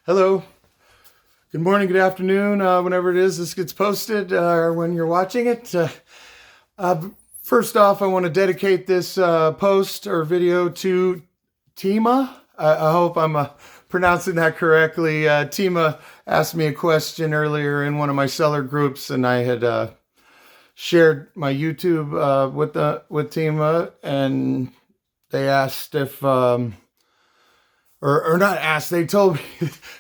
Hello. Good morning, good afternoon, whenever it is this gets posted or when you're watching it. First off, I want to dedicate this post or video to Timah. I hope I'm pronouncing that correctly. Timah asked me a question earlier in one of my seller groups, and I had shared my YouTube with Timah, and they asked if or not asked, they told me,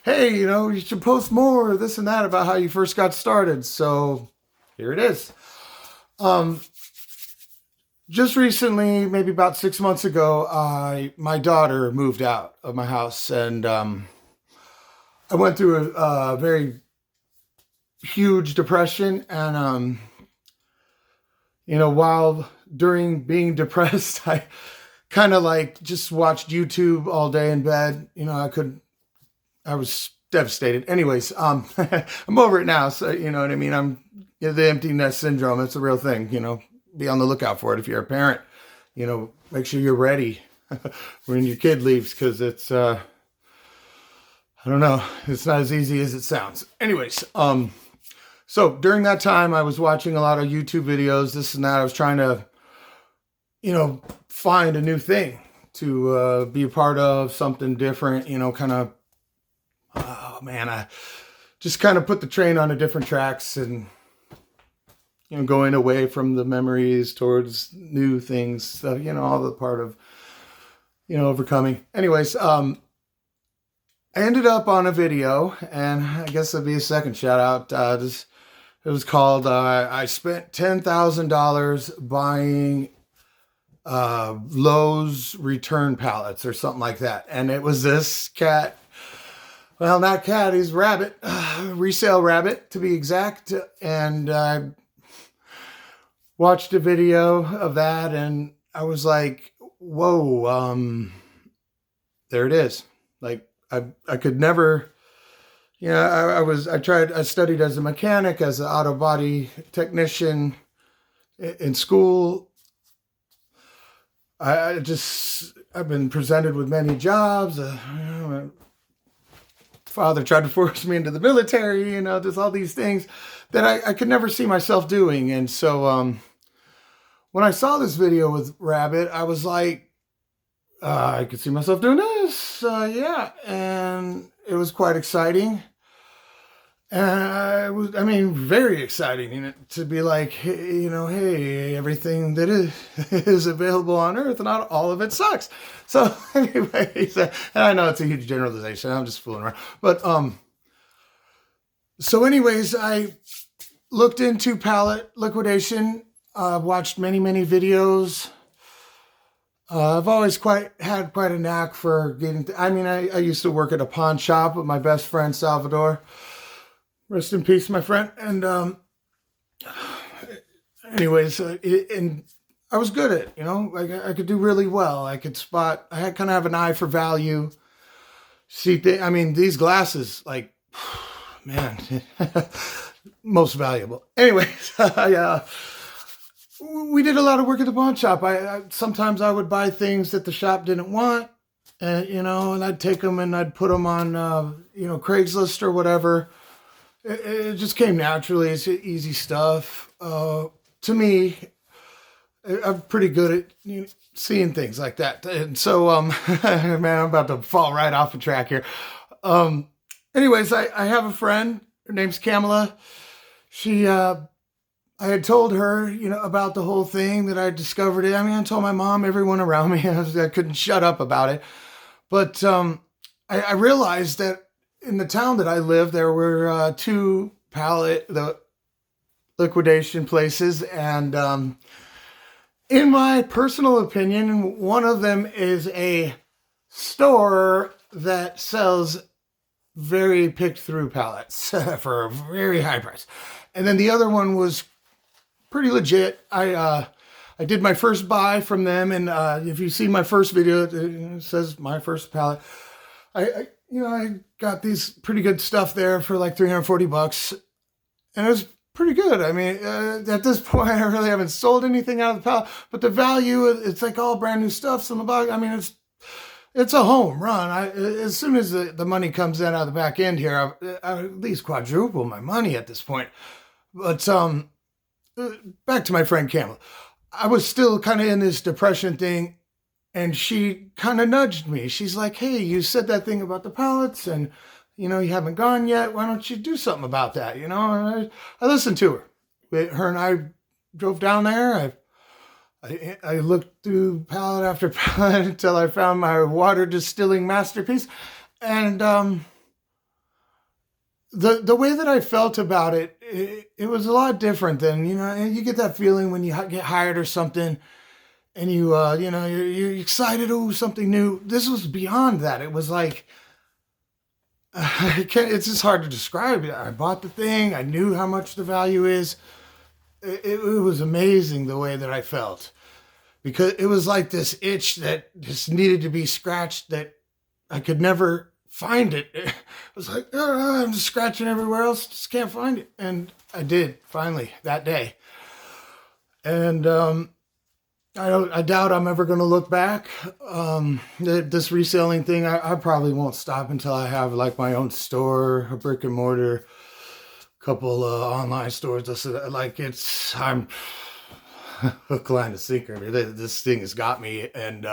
hey, you should post more, this and that, about how you first got started. So here it is. Just recently, maybe about 6 months ago, my daughter moved out of my house, and I went through a very huge depression. And, while during being depressed, I kind of like just watched YouTube all day in bed. I was devastated. Anyways, I'm over it now. So, you know what I mean? The empty nest syndrome. It's a real thing, be on the lookout for it. If you're a parent, make sure you're ready when your kid leaves. Cause it's, I don't know. It's not as easy as it sounds. Anyways, so during that time I was watching a lot of YouTube videos, this and that. I was trying to, find a new thing to be a part of, something different, I just kind of put the train on a different tracks and, going away from the memories towards new things, all the part of, overcoming. Anyways, I ended up on a video, and I guess that'd be a second shout out. It was called, I spent $10,000 buying Lowe's return pallets or something like that. And it was this cat, well, not cat, he's rabbit, Resale rabbit to be exact. And I watched a video of that, and I was like, whoa, there it is. Like I could never, I studied as a mechanic, as an auto body technician in school. I've been presented with many jobs. My father tried to force me into the military, there's all these things that I could never see myself doing. And so when I saw this video with Rabbit, I was like, I could see myself doing this. Yeah. And it was quite exciting. And very exciting, to be like, hey, everything that is available on Earth, not all of it sucks. So anyways, and I know it's a huge generalization. I'm just fooling around. But so anyways, I looked into pallet liquidation. Watched many videos. I've always had quite a knack for getting. I used to work at a pawn shop with my best friend Salvador. Rest in peace, my friend. And anyways, and I was good at it, like I could do really well. I could spot, I had kind of have an eye for value. See, these glasses, like, man, most valuable. Anyways, we did a lot of work at the pawn shop. Sometimes I would buy things that the shop didn't want, and, and I'd take them and I'd put them on, Craigslist or whatever. It just came naturally. It's easy stuff. To me, I'm pretty good at seeing things like that. And so, man, I'm about to fall right off the track here. Anyways, I have a friend. Her name's Kamala. I had told her, about the whole thing that I discovered it. I told my mom, everyone around me. I couldn't shut up about it. But I realized that in the town that I live, there were two pallet liquidation places, and in my personal opinion, one of them is a store that sells very picked through pallets for a very high price, and then the other one was pretty legit. I did my first buy from them, and if you see my first video, it says my first pallet. I got these pretty good stuff there for like $340, and it was pretty good. At this point, I really haven't sold anything out of the pallet, but the value, it's like all brand new stuff. So in the box, it's a home run. As soon as the money comes in out of the back end here, I at least quadruple my money at this point. But back to my friend Campbell. I was still kind of in this depression thing, and she kind of nudged me. She's like, "Hey, you said that thing about the pallets, and you haven't gone yet. Why don't you do something about that?" And I listened to her. Her and I drove down there. I looked through pallet after pallet until I found my water distilling masterpiece, and the way that I felt about it was a lot different than and you get that feeling when you get hired or something, and you're excited, oh, something new. This was beyond that. It was like it's just hard to describe it. I bought the thing. I knew how much the value is. It was amazing the way that I felt, because it was like this itch that just needed to be scratched that I could never find it. It was like, oh, I'm just scratching everywhere else, just can't find it. And I did finally that day. And I doubt I'm ever going to look back. This reselling thing, I probably won't stop until I have like my own store, a brick and mortar, couple online stores. I'm hook, line, and sinker. I mean, this thing has got me, and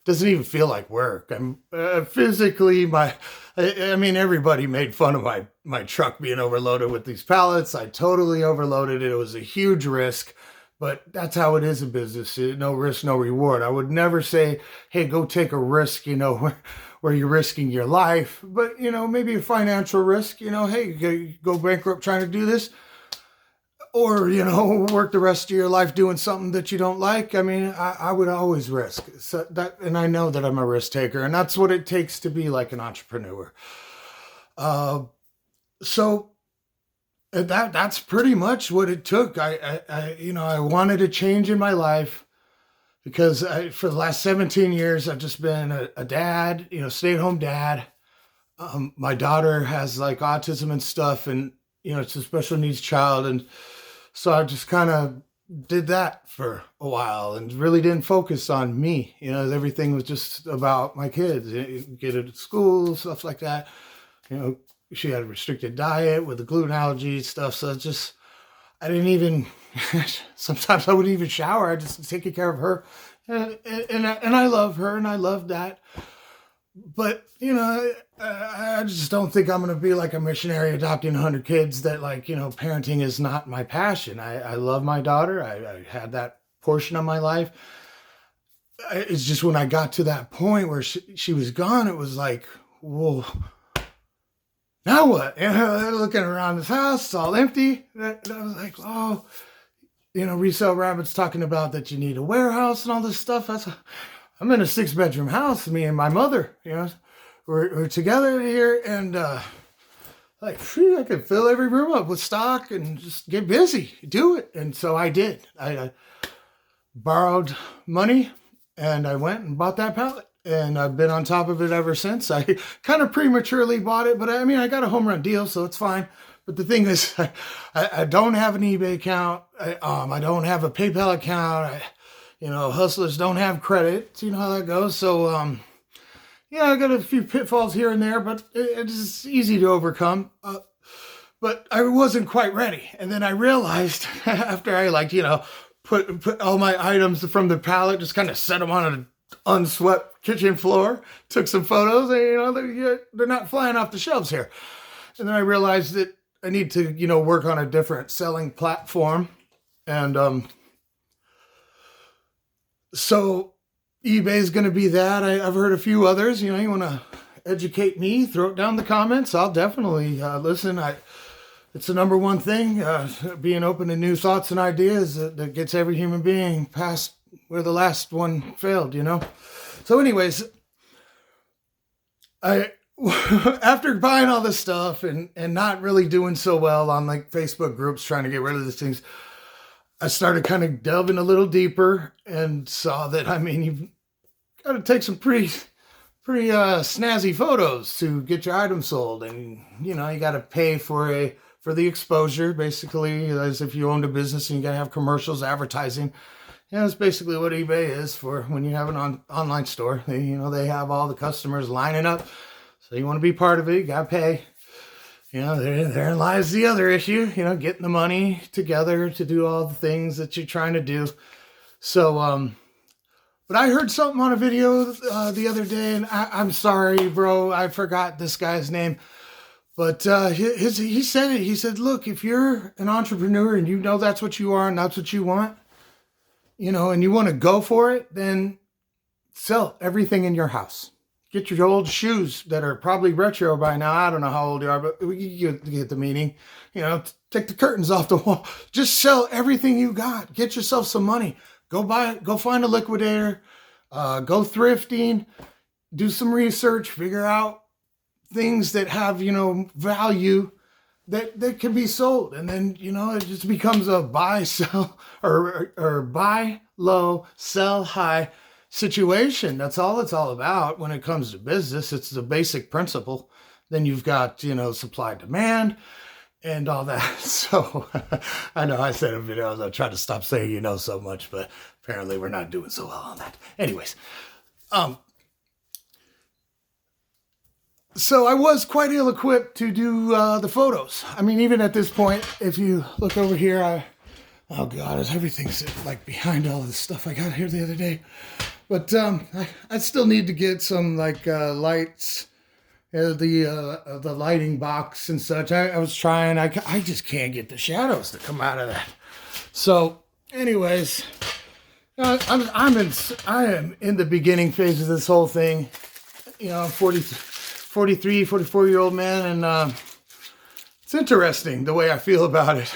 doesn't even feel like work. I'm physically I mean, everybody made fun of my truck being overloaded with these pallets. I totally overloaded it. It was a huge risk, but that's how it is in business. No risk, no reward. I would never say, "Hey, go take a risk," where you're risking your life, but maybe a financial risk. Hey, go bankrupt trying to do this. Or, work the rest of your life doing something that you don't like. I mean, I would always risk. And I know that I'm a risk taker, and that's what it takes to be like an entrepreneur. So that's pretty much what it took. I wanted a change in my life, because for the last 17 years, I've just been a dad, stay-at-home dad. My daughter has like autism and stuff, and, it's a special needs child. And so I just kind of did that for a while and really didn't focus on me. Everything was just about my kids, get her to school, stuff like that. She had a restricted diet with the gluten allergy stuff. So I didn't even, sometimes I wouldn't even shower. I just taking care of her. And I love her, and I love that. But, I just don't think I'm going to be like a missionary adopting 100 kids that parenting is not my passion. I love my daughter. I had that portion of my life. It's just when I got to that point where she was gone, it was like, whoa, now what? Looking around this house, it's all empty. I was like, oh, Resale Rabbit's talking about that you need a warehouse and all this stuff. I'm in a 6-bedroom house, me and my mother, we're together here, and I could fill every room up with stock and just get busy, do it. And so I did. I borrowed money, and I went and bought that pallet, and I've been on top of it ever since. I kind of prematurely bought it, but I got a home run deal, so it's fine. But the thing is, I don't have an eBay account. I don't have a PayPal account. Hustlers don't have credit. You know how that goes. So, I got a few pitfalls here and there, but it's easy to overcome. But I wasn't quite ready. And then I realized after I put all my items from the pallet, just kind of set them on an unswept kitchen floor, took some photos, and, they're not flying off the shelves here. And then I realized that I need to, work on a different selling platform. And, so eBay is going to be that. I've heard a few others. You want to educate me, throw it down in the comments. I'll definitely listen. It's the number one thing, being open to new thoughts and ideas that gets every human being past where the last one failed, So anyways, after buying all this stuff and not really doing so well on like Facebook groups trying to get rid of these things, I started kind of delving a little deeper and saw that, you've got to take some pretty snazzy photos to get your item sold. And, you got to pay for the exposure, basically, as if you owned a business and you got to have commercials, advertising. Yeah, that's basically what eBay is for when you have an online store. They have all the customers lining up. So you want to be part of it, you got to pay. There lies the other issue, getting the money together to do all the things that you're trying to do. So, but I heard something on a video the other day, and I'm sorry, bro, I forgot this guy's name. But he said it. He said, look, if you're an entrepreneur and that's what you are and that's what you want, and you want to go for it, then sell everything in your house. Get your old shoes that are probably retro by now. I don't know how old you are, but you get the meaning. Take the curtains off the wall. Just sell everything you got. Get yourself some money. Go find a liquidator. Go thrifting. Do some research. Figure out things that have, value that can be sold. And then, it just becomes a buy, sell, or buy low, sell high situation. That's all it's all about when it comes to business. It's the basic principle. Then you've got, supply, demand, and all that. So I know I said in videos, I try to stop saying, so much, but apparently we're not doing so well on that. Anyways, so I was quite ill-equipped to do the photos. I mean, even at this point, if you look over here, oh God, everything's like behind all this stuff I got here the other day. But I still need to get some lights, the lighting box and such. I was trying. I just can't get the shadows to come out of that. So, anyways, I am in the beginning phase of this whole thing. I'm 43, 44-year-old man, and it's interesting the way I feel about it.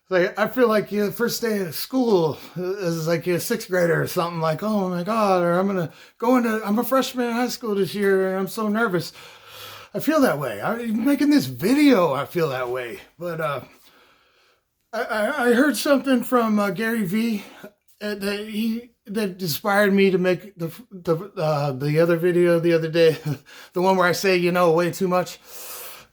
Like, I feel like the first day of school is like a sixth grader or something, like, oh my God, or I'm a freshman in high school this year and I'm so nervous. I feel that way. Making this video, I feel that way. But I heard something from Gary V that inspired me to make the other video the other day, the one where I say, way too much.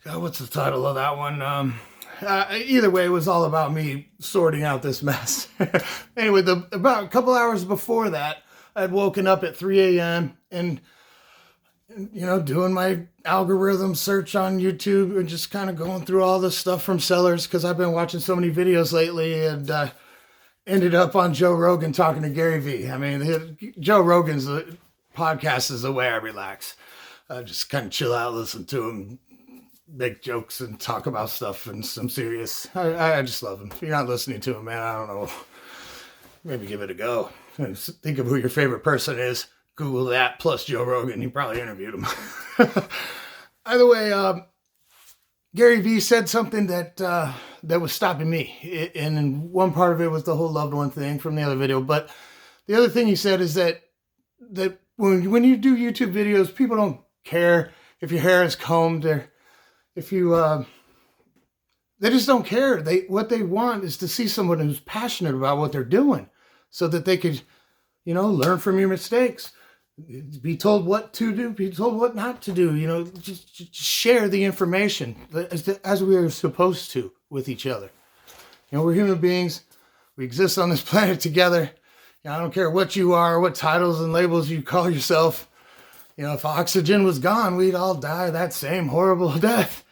God, what's the title of that one? Either way, it was all about me sorting out this mess. Anyway, about a couple hours before that, I'd woken up at 3 a.m. and, doing my algorithm search on YouTube and just kind of going through all the stuff from sellers, because I've been watching so many videos lately, and ended up on Joe Rogan talking to Gary V. I mean, Joe Rogan's podcast is the way I relax. Just kind of chill out, listen to him, make jokes and talk about stuff and some serious. I just love him. If you're not listening to him, man, I don't know. Maybe give it a go. Think of who your favorite person is. Google that plus Joe Rogan. You probably interviewed him. Either way, Gary V said something that was stopping me. And one part of it was the whole loved one thing from the other video. But the other thing he said is that when you do YouTube videos, people don't care if your hair is combed or if you, they just don't care. What they want is to see someone who's passionate about what they're doing so that they could, learn from your mistakes, be told what to do, be told what not to do, just share the information as we are supposed to with each other. We're human beings. We exist on this planet together. I don't care what you are, what titles and labels you call yourself. If oxygen was gone, we'd all die that same horrible death.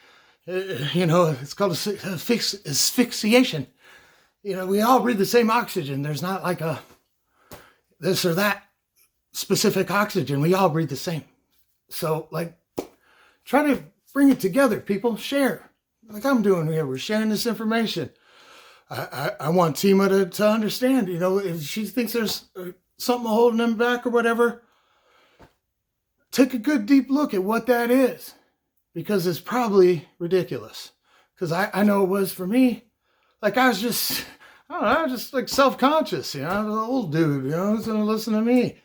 It's called asphyxiation. We all breathe the same oxygen. There's not like a this or that specific oxygen. We all breathe the same. So, try to bring it together, people. Share. Like I'm doing here. We're sharing this information. I want Timah to understand, if she thinks there's something holding them back or whatever, take a good deep look at what that is, because it's probably ridiculous. Because I know it was for me. I was just, I was just self-conscious, I was an old dude, who's going to listen to me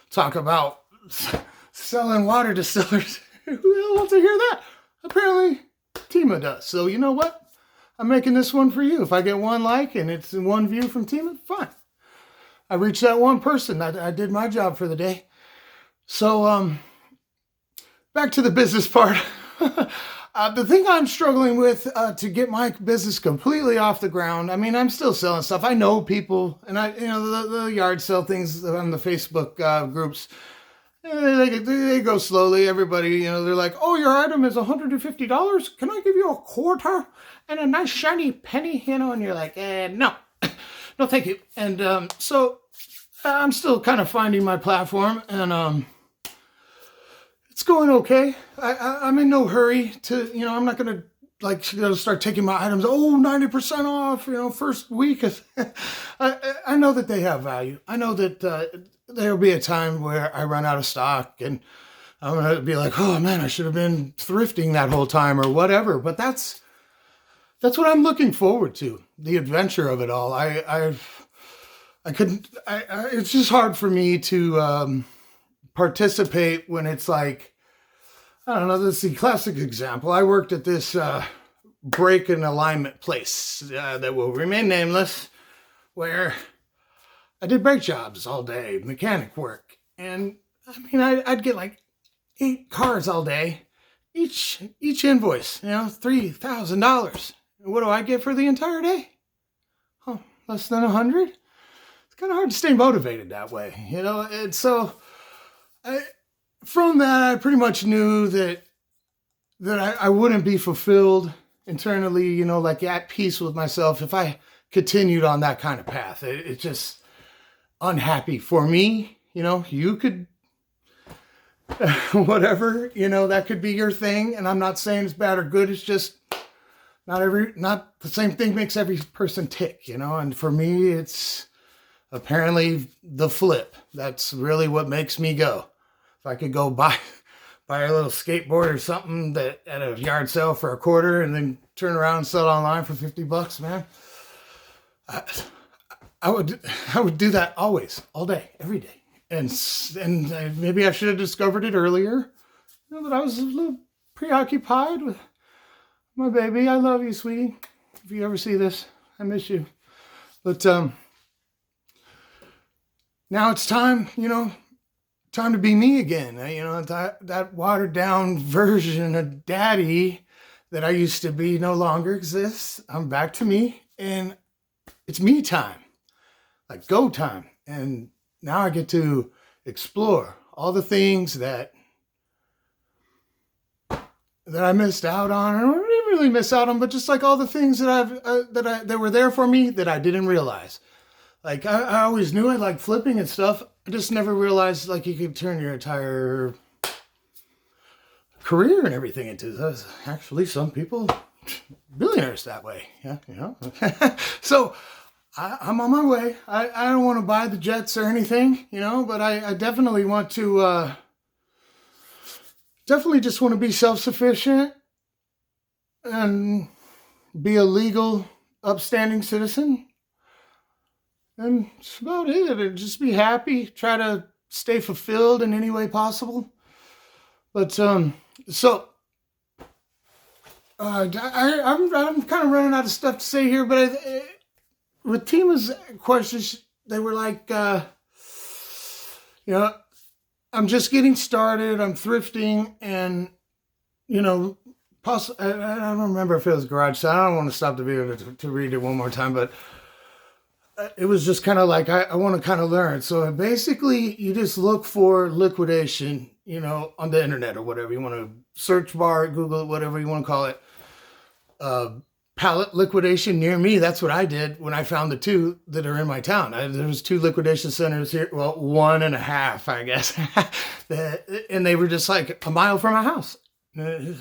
talk about selling water distillers. Who the hell wants to hear that? Apparently, Timah does. So you know what? I'm making this one for you. If I get one like and it's one view from Timah, fine. I reached that one person. I did my job for the day. So, back to the business part. The thing I'm struggling with to get my business completely off the ground. I mean, I'm still selling stuff. I know people, and the yard sale things on the Facebook groups. They go slowly. Everybody, they're like, "Oh, your item is $150. Can I give you a quarter and a nice shiny penny?" And you're like, "No, no, thank you." And so I'm still kind of finding my platform, and it's going okay. I'm in no hurry to, I'm not going to start taking my items, 90% off, first week. I know that they have value. I know that there'll be a time where I run out of stock and I'm going to be like, "Oh man, I should have been thrifting that whole time," or whatever. But that's what I'm looking forward to. The adventure of it all. It's just hard for me to, participate when it's like, I don't know, this is the classic example. I worked at this break and alignment place that will remain nameless, where I did brake jobs all day, mechanic work. And I mean, I'd get like 8 cars all day, each invoice, $3,000. What do I get for the entire day? Oh, less than 100? It's kind of hard to stay motivated that way, and so from that, I pretty much knew that I wouldn't be fulfilled internally, like at peace with myself if I continued on that kind of path. It's just unhappy for me. You could, whatever, that could be your thing. And I'm not saying it's bad or good. It's just not the same thing makes every person tick, and for me, it's apparently the flip. That's really what makes me go. If I could go buy a little skateboard or something that at a yard sale for a quarter and then turn around and sell it online for $50, man, I would do that always, all day, every day. And maybe I should have discovered it earlier, but I was a little preoccupied with my baby. I love you, sweetie. If you ever see this, I miss you. But now it's time, time to be me again. That watered down version of daddy that I used to be no longer exists. I'm back to me, and it's me time, like go time. And now I get to explore all the things that I missed out on, or I didn't really miss out on, but just like all the things that that were there for me that I didn't realize. Like I always knew I liked flipping and stuff. I just never realized like you could turn your entire career and everything into this. Actually, some people, billionaires that way. Yeah, So I'm on my way. I don't want to buy the jets or anything, but I definitely want to, definitely just want to be self-sufficient and be a legal, upstanding citizen. And that's about it. And just be happy. Try to stay fulfilled in any way possible. But I'm kind of running out of stuff to say here. But with Timah's questions, they were like, I'm just getting started. I'm thrifting, and I don't remember if it was garage sale. I don't want to stop the video to read it one more time, but it was just kind of like, I want to kind of learn. So basically, you just look for liquidation, on the internet or whatever. You want to search bar, Google it, whatever you want to call it. Pallet liquidation near me. That's what I did when I found the 2 that are in my town. There was 2 liquidation centers here. Well, 1.5, I guess. And they were just like a mile from my house.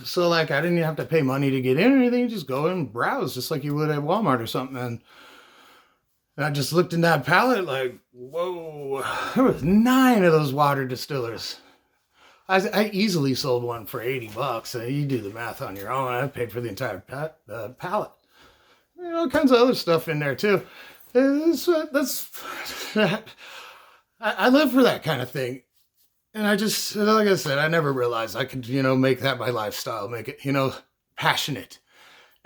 So like, I didn't have to pay money to get in or anything. You just go and browse just like you would at Walmart or something. And I just looked in that pallet like, whoa, there was 9 of those water distillers. I easily sold one for $80. So you do the math on your own. I paid for the entire pallet. All kinds of other stuff in there too. I live for that kind of thing. And I just, like I said, I never realized I could, make that my lifestyle, make it, passionate.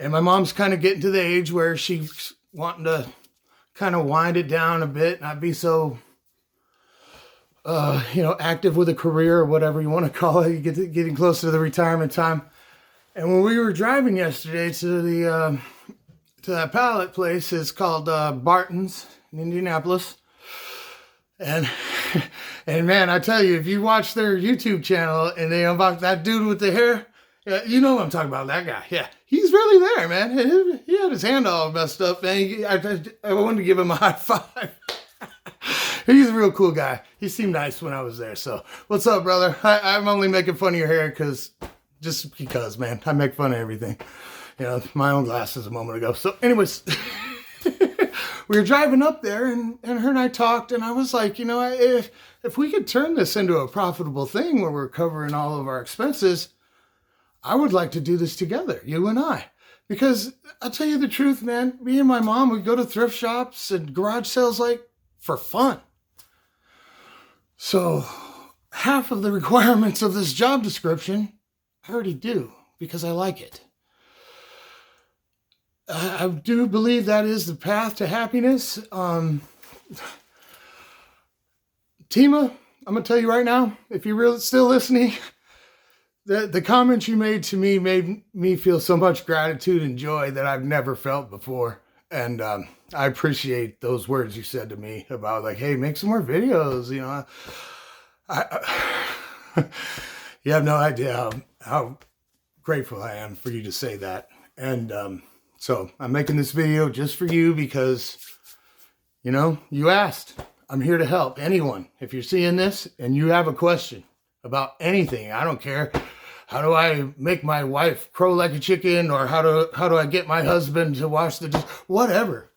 And my mom's kind of getting to the age where she's wanting to kind of wind it down a bit, not be so, active with a career or whatever you want to call it. You getting close to the retirement time. And when we were driving yesterday to the to that pallet place, it's called Barton's in Indianapolis. And and man, I tell you, if you watch their YouTube channel and they unbox that dude with the hair, yeah, you know what I'm talking about, that guy. Yeah, he's really there, man. He had his hand all messed up, man. I wanted to give him a high five. He's a real cool guy. He seemed nice when I was there. So, what's up, brother? I'm only making fun of your hair just because, man. I make fun of everything. You know, my own glasses a moment ago. So, anyways, we were driving up there, and her and I talked, and I was like, you know, if we could turn this into a profitable thing where we're covering all of our expenses, I would like to do this together, you and I. Because I'll tell you the truth, man, me and my mom would go to thrift shops and garage sales like for fun. So half of the requirements of this job description, I already do because I like it. I do believe that is the path to happiness. Timah, I'm going to tell you right now, if you're really still listening, the comments you made to me made me feel so much gratitude and joy that I've never felt before. And I appreciate those words you said to me about like, hey, make some more videos. You know, you have no idea how grateful I am for you to say that. And so I'm making this video just for you because, you know, you asked. I'm here to help anyone. If you're seeing this and you have a question about anything, I don't care. How do I make my wife crow like a chicken, or how do I get my husband to wash the dishes? Whatever.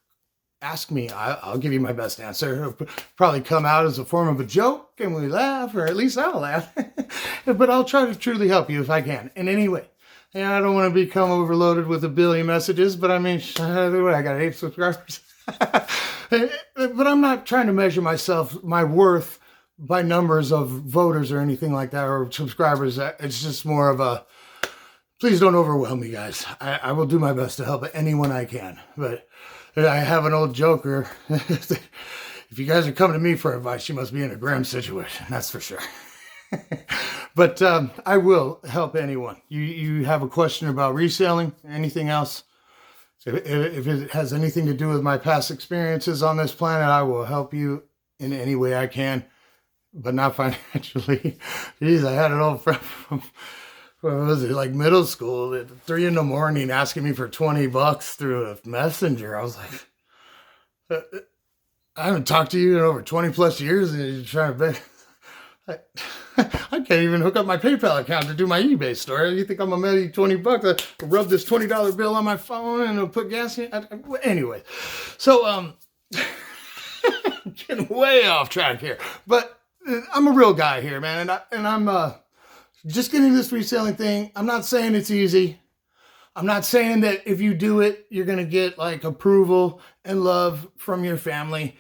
Ask me. I'll give you my best answer. It'll probably come out as a form of a joke and we laugh, or at least I'll laugh. But I'll try to truly help you if I can in any way. And I don't want to become overloaded with a billion messages, but I mean, I got 8 subscribers. But I'm not trying to measure my worth by numbers of voters or anything like that, or subscribers. It's just more of a, please don't overwhelm me, guys. I will do my best to help anyone I can. But I have an old joker. If you guys are coming to me for advice, you must be in a grim situation. That's for sure. But I will help anyone. You have a question about reselling, anything else? If it has anything to do with my past experiences on this planet, I will help you in any way I can. But not financially. Jeez, I had an old friend from, what was it, like middle school at 3 a.m. asking me for $20 through a messenger. I was like, I haven't talked to you in over 20 plus years and you're trying to beg. I can't even hook up my PayPal account to do my eBay store. You think I'm gonna mail you $20? I'll rub this $20 bill on my phone and it'll put gas in it. Anyway, so getting way off track here. But I'm a real guy here, man, and I'm just getting this reselling thing. I'm not saying it's easy. I'm not saying that if you do it, you're going to get like approval and love from your family,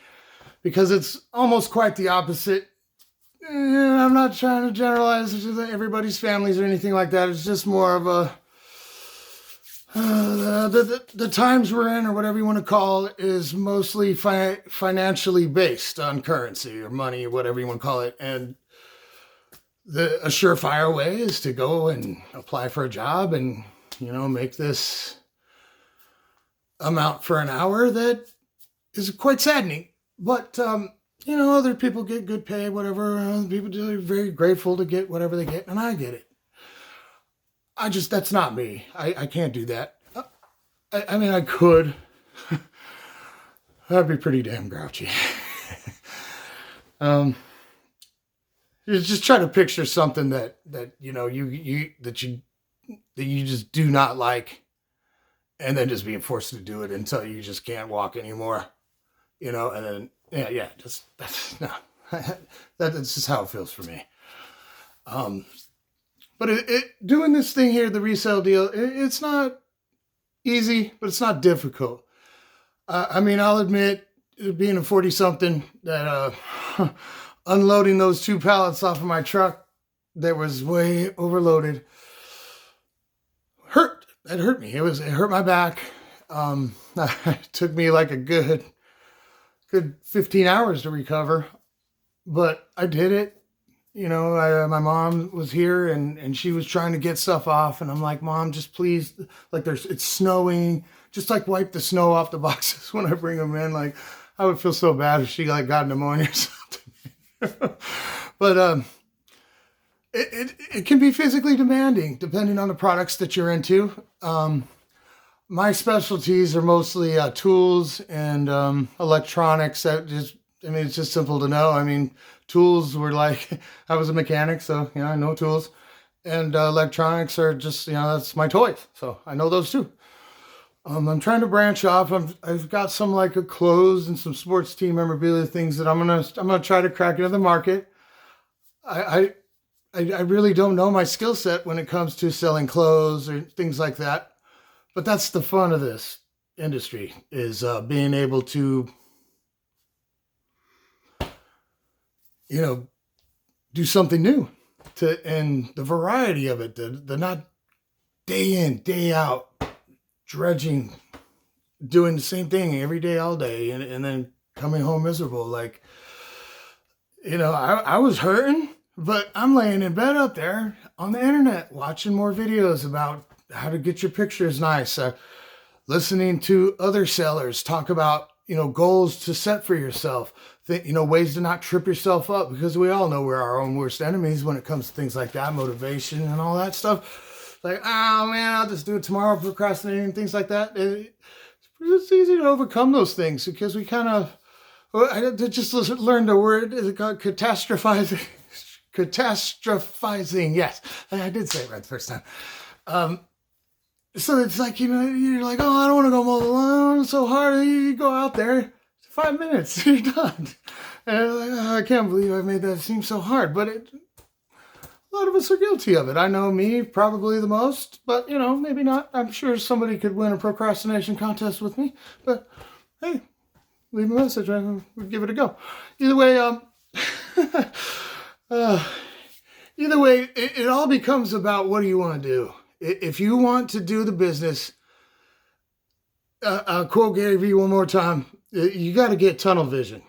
because it's almost quite the opposite. I'm not trying to generalize everybody's families or anything like that. It's just more of a, the times we're in, or whatever you want to call it, is mostly financially based on currency or money or whatever you want to call it. And a surefire way is to go and apply for a job and, you know, make this amount for an hour that is quite saddening. But, you know, other people get good pay, whatever. Other people are very grateful to get whatever they get, and I get it. That's not me. I can't do that. I mean, I could. That'd be pretty damn grouchy. You just try to picture something that you know you just do not like, and then just being forced to do it until you just can't walk anymore. You know, and then that's just how it feels for me. But doing this thing here, the resale deal, it's not easy, but it's not difficult. I mean, I'll admit, being a 40-something, that unloading those 2 pallets off of my truck that was way overloaded hurt. That hurt me. It hurt my back. It took me like a good 15 hours to recover, but I did it. my mom was here and she was trying to get stuff off, and I'm like, Mom, just please, like it's snowing, just like wipe the snow off the boxes when I bring them in. Like, I would feel so bad if she like got pneumonia or something. But it can be physically demanding depending on the products that you're into. My specialties are mostly tools and electronics. It's just simple to know. I mean, tools were like, I was a mechanic, so, I know tools. And electronics are just, that's my toys. So I know those too. I'm trying to branch off. I've got some like a clothes and some sports team memorabilia things that I'm gonna try to crack into the market. I really don't know my skill set when it comes to selling clothes or things like that. But that's the fun of this industry, is being able to, do something new, and the variety of it, the not day in, day out, dredging, doing the same thing every day, all day, and then coming home miserable. Like, I was hurting, but I'm laying in bed up there on the internet, watching more videos about how to get your pictures nice, listening to other sellers talk about, goals to set for yourself, ways to not trip yourself up, because we all know we're our own worst enemies when it comes to things like that, motivation and all that stuff. Like, oh man, I'll just do it tomorrow, procrastinating, things like that. It's easy to overcome those things because we kind of, I just learned a word, is it called catastrophizing? Catastrophizing, yes. I did say it right the first time. So it's like, you're like, oh, I don't want to go mow the lawn, it's so hard. You go out there, 5 minutes, you're done. And I'm like, oh, I can't believe I made that seem so hard. But a lot of us are guilty of it. I know me probably the most, but, maybe not. I'm sure somebody could win a procrastination contest with me. But, hey, leave a message, we'll give it a go. Either way, it all becomes about what do you want to do. If you want to do the business, I'll quote Gary Vee one more time, you got to get tunnel vision.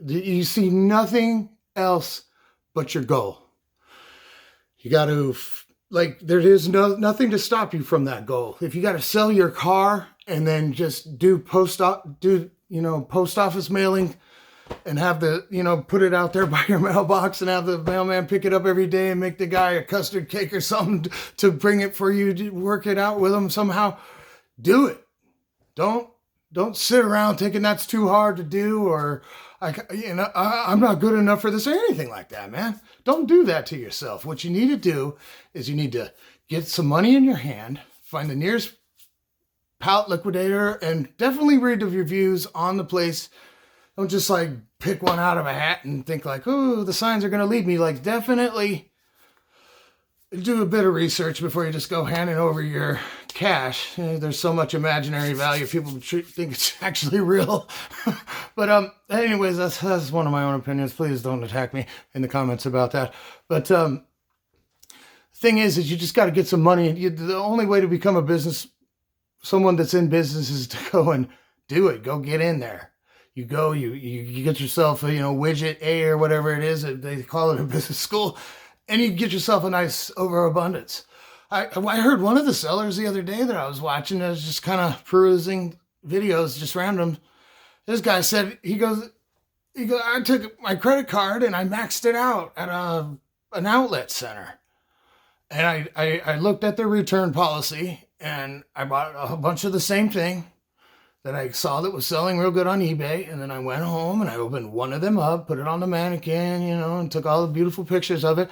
You see nothing else but your goal. You got to, there is nothing to stop you from that goal. If you got to sell your car and then just do post office mailing, and have put it out there by your mailbox and have the mailman pick it up every day and make the guy a custard cake or something to bring it for you, to work it out with him somehow, do it. Don't sit around thinking that's too hard to do, or I'm not good enough for this, or anything like that, man. Don't do that to yourself. What you need to do is you need to get some money in your hand, find the nearest pallet liquidator, and definitely read the reviews on the place. Don't just like pick one out of a hat and think like, oh, the signs are going to lead me. Like, definitely do a bit of research before you just go handing over your cash. There's so much imaginary value. People think it's actually real. But anyways, that's one of my own opinions. Please don't attack me in the comments about that. But thing is you just got to get some money. The only way to become someone that's in business, is to go and do it. Go get in there. You go, you get yourself a, widget A or whatever it is, they call it in business school, and you get yourself a nice overabundance. I heard one of the sellers the other day that I was watching, I was just kind of perusing videos, just random. This guy said, he goes, I took my credit card and I maxed it out at an outlet center. And I looked at their return policy and I bought a bunch of the same thing that I saw that was selling real good on eBay. And then I went home and I opened one of them up, put it on the mannequin, and took all the beautiful pictures of it,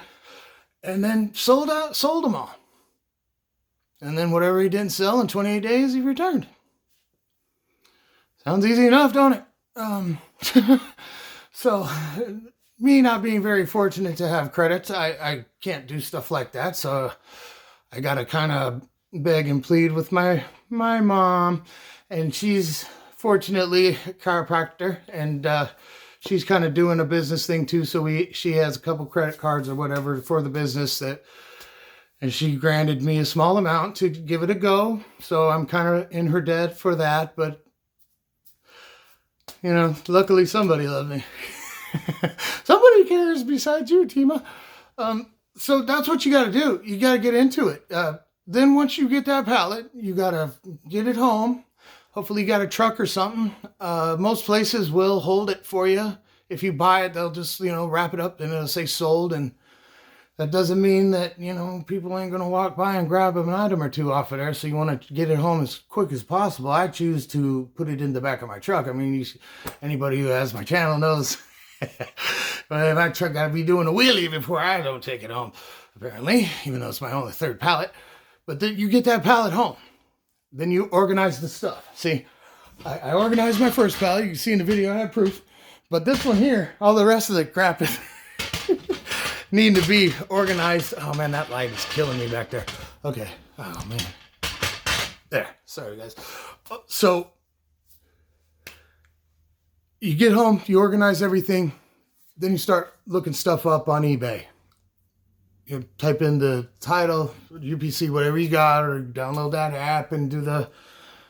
and then sold them all. And then whatever he didn't sell in 28 days, he returned. Sounds easy enough, don't it? So me not being very fortunate to have credit, I can't do stuff like that. So I got to kind of beg and plead with my mom. And she's fortunately a chiropractor, and she's kind of doing a business thing too. So she has a couple credit cards or whatever for the business and she granted me a small amount to give it a go. So I'm kind of in her debt for that, but luckily somebody loved me. Somebody cares besides you, Timah. So that's what you got to do. You got to get into it. Then once you get that pallet, you got to get it home. Hopefully you got a truck or something. Most places will hold it for you. If you buy it, they'll just, wrap it up and it'll say sold. And that doesn't mean that, people ain't going to walk by and grab an item or two off of there. So you want to get it home as quick as possible. I choose to put it in the back of my truck. I mean, anybody who has my channel knows my truck got to be doing a wheelie before I don't take it home, apparently, even though it's my only third pallet. But then you get that pallet home. Then you organize the stuff. See, I organized my first pallet. You can see in the video, I have proof. But this one here, all the rest of the crap is needing to be organized. Oh man, that light is killing me back there. Okay. Oh man. There. Sorry guys. So you get home, you organize everything, then you start looking stuff up on eBay. You type in the title, UPC, whatever you got, or download that app and do the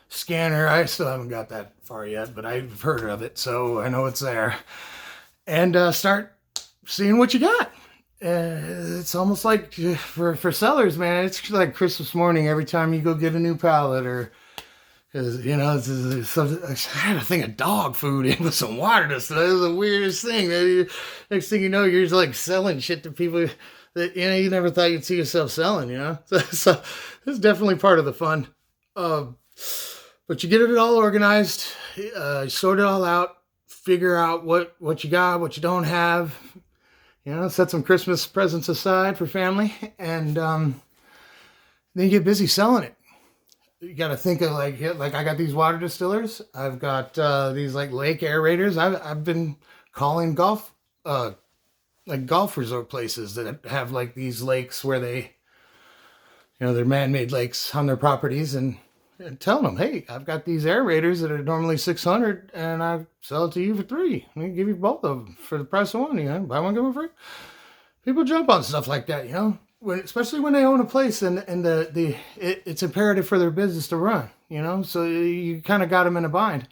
scanner. I still haven't got that far yet, but I've heard of it, so I know it's there. And start seeing what you got. It's almost like for sellers, man, it's like Christmas morning every time you go get a new pallet, or because I had a thing of dog food in with some water. This is the weirdest thing. Next thing you know, you're just like selling shit to people that you never thought you'd see yourself selling. So it's definitely part of the fun. But you get it all organized, sort it all out, figure out what you got, what you don't have. Set some Christmas presents aside for family, and then you get busy selling it. You got to think of like I got these water distillers. I've got these like lake aerators. I've been calling golf resort places that have like these lakes where they, they're man-made lakes on their properties, and telling them, hey, I've got these aerators that are normally $600, and I sell it to you for $3. I'm gonna give you both of them for the price of one. Buy one, get one free. People jump on stuff like that, especially when they own a place and it's imperative for their business to run, so you kind of got them in a bind,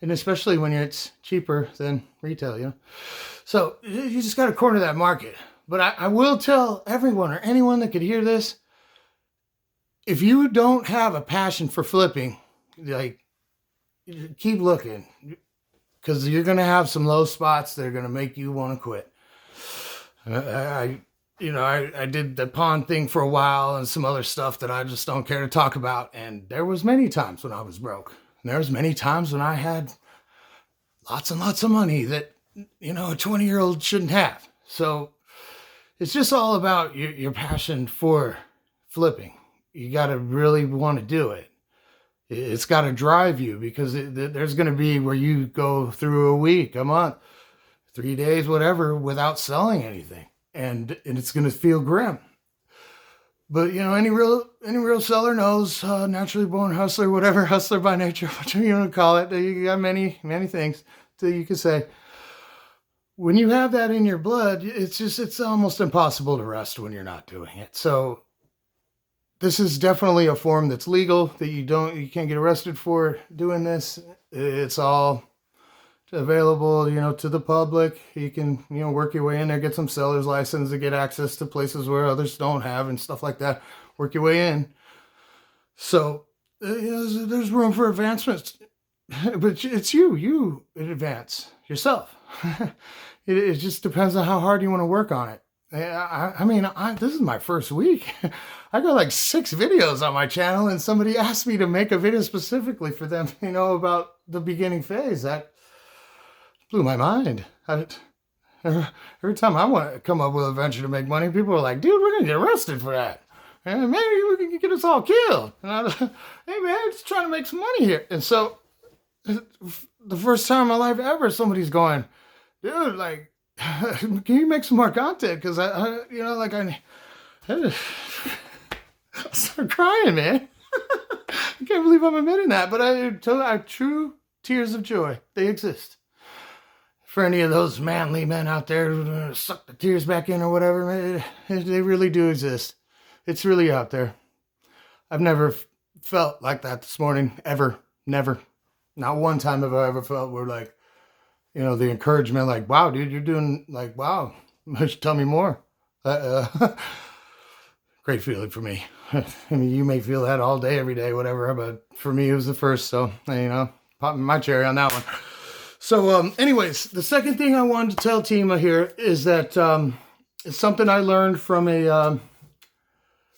and especially when it's cheaper than retail, so you just got to corner that market. But I will tell everyone or anyone that could hear this, if you don't have a passion for flipping, like, keep looking, because you're going to have some low spots that are going to make you want to quit. I did the pawn thing for a while and some other stuff that I just don't care to talk about. And there was many times when I was broke. And there was many times when I had lots and lots of money that, a 20-year-old shouldn't have. So it's just all about your passion for flipping. You got to really want to do it. It's got to drive you, because there's going to be where you go through a week, a month, 3 days, whatever, without selling anything. And it's going to feel grim. But, any real seller knows, naturally born hustler, whatever, hustler by nature, whatever you want to call it. You got many, many things that you can say. When you have that in your blood, it's almost impossible to rest when you're not doing it. So this is definitely a form that's legal, that you can't get arrested for doing this. It's all available, to the public. You can, work your way in there, get some seller's license to get access to places where others don't have and stuff like that. Work your way in. So, there's room for advancements, but it's you advance yourself. It just depends on how hard you want to work on it. This is my first week. I got like 6 videos on my channel, and somebody asked me to make a video specifically for them, about the beginning phase. That blew my mind. Every time I want to come up with a venture to make money, people are like, dude, we're going to get arrested for that. And maybe we can get us all killed. And hey man, I'm just trying to make some money here. And so the first time in my life ever, somebody's going, dude, like, can you make some more content? Because I start crying, man. I can't believe I'm admitting that, but I true tears of joy. They exist. For any of those manly men out there who suck the tears back in or whatever, they really do exist. It's really out there. I've never felt like that this morning, ever, never. Not one time have I ever felt where like, you know, the encouragement, like, wow, dude, you're doing, like, wow, tell me more. Great feeling for me. I mean, you may feel that all day, every day, whatever, but for me, it was the first. So, you know, popping my cherry on that one. So, anyways, the second thing I wanted to tell Timah here is that it's something I learned from a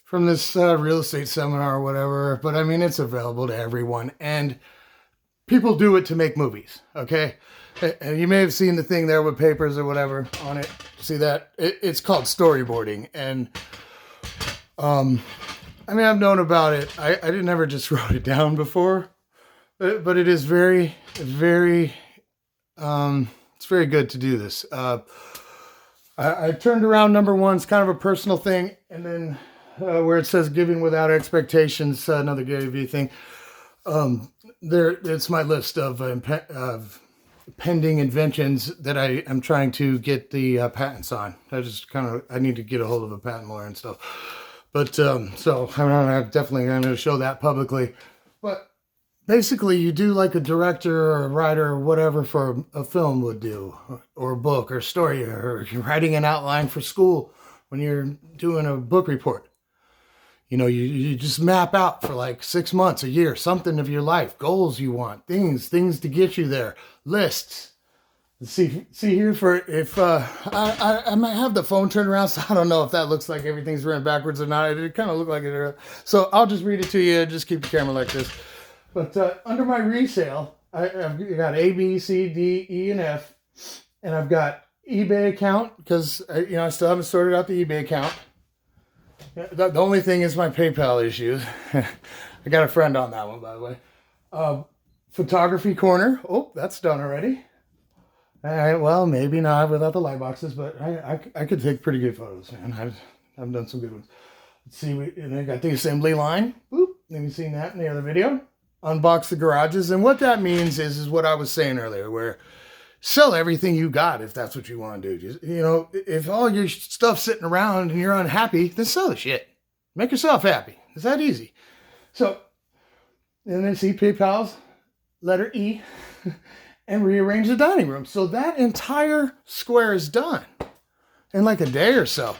from this real estate seminar or whatever. But I mean, it's available to everyone, and people do it to make movies. Okay, and you may have seen the thing there with papers or whatever on it. See that? It's called storyboarding, and I mean, I've known about it. I didn't never just wrote it down before, but it is very, very. It's very good to do this. I turned around number one. It's kind of a personal thing. And then where it says giving without expectations, another Gary Vee thing. It's my list of pending inventions that I am trying to get the patents on. I need to get a hold of a patent lawyer and stuff. But so I'm definitely going to show that publicly. But basically, you do like a director or a writer or whatever for a film would do, or a book or a story, or you're writing an outline for school when you're doing a book report. You know, you just map out for like 6 months, a year, something of your life, goals you want, things to get you there, lists. See here for if I might have the phone turned around, so I don't know if that looks like everything's written backwards or not. It kind of looked like it. So I'll just read it to you. Just keep the camera like this. But under my resale, I've got A, B, C, D, E, and F. And I've got eBay account because, you know, I still haven't sorted out the eBay account. The only thing is my PayPal issues. I got a friend on that one, by the way. Photography corner. Oh, that's done already. All right, well, maybe not without the light boxes, but I could take pretty good photos, man. I've done some good ones. Let's see, and I got the assembly line. Boop. Have you seen that in the other video? Unbox the garages, and what that means is what I was saying earlier, where sell everything you got if that's what you want to do. Just, you know, if all your stuff's sitting around and you're unhappy, then sell the shit. Make yourself happy. It's that easy. So, and then see PayPal's letter E, and rearrange the dining room. So that entire square is done in like a day or so.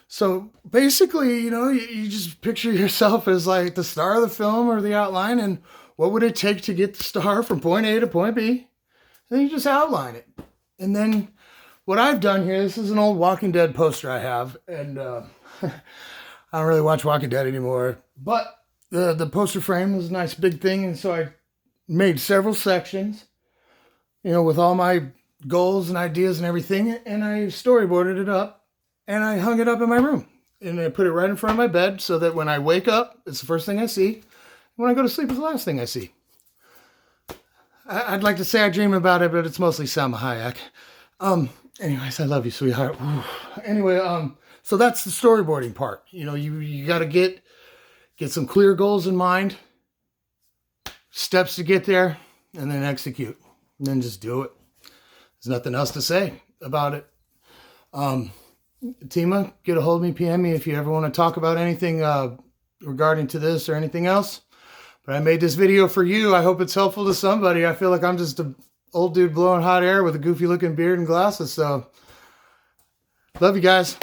So basically, you know, you just picture yourself as like the star of the film or the outline, and what would it take to get the star from point A to point B? And then you just outline it. And then what I've done here, this is an old Walking Dead poster I have, and I don't really watch Walking Dead anymore, but the poster frame was a nice big thing, and so I made several sections, you know, with all my goals and ideas and everything, and I storyboarded it up. And I hung it up in my room, and I put it right in front of my bed so that when I wake up, it's the first thing I see. When I go to sleep, it's the last thing I see. I'd like to say I dream about it, but it's mostly Salma Hayek. Anyways, I love you, sweetheart. Anyway, so that's the storyboarding part. You know, you got to get some clear goals in mind, steps to get there, and then execute. And then just do it. There's nothing else to say about it. Timah, get a hold of me, PM me if you ever want to talk about anything regarding to this or anything else. But I made this video for you. I hope it's helpful to somebody. I feel like I'm just an old dude blowing hot air with a goofy looking beard and glasses. So, love you guys.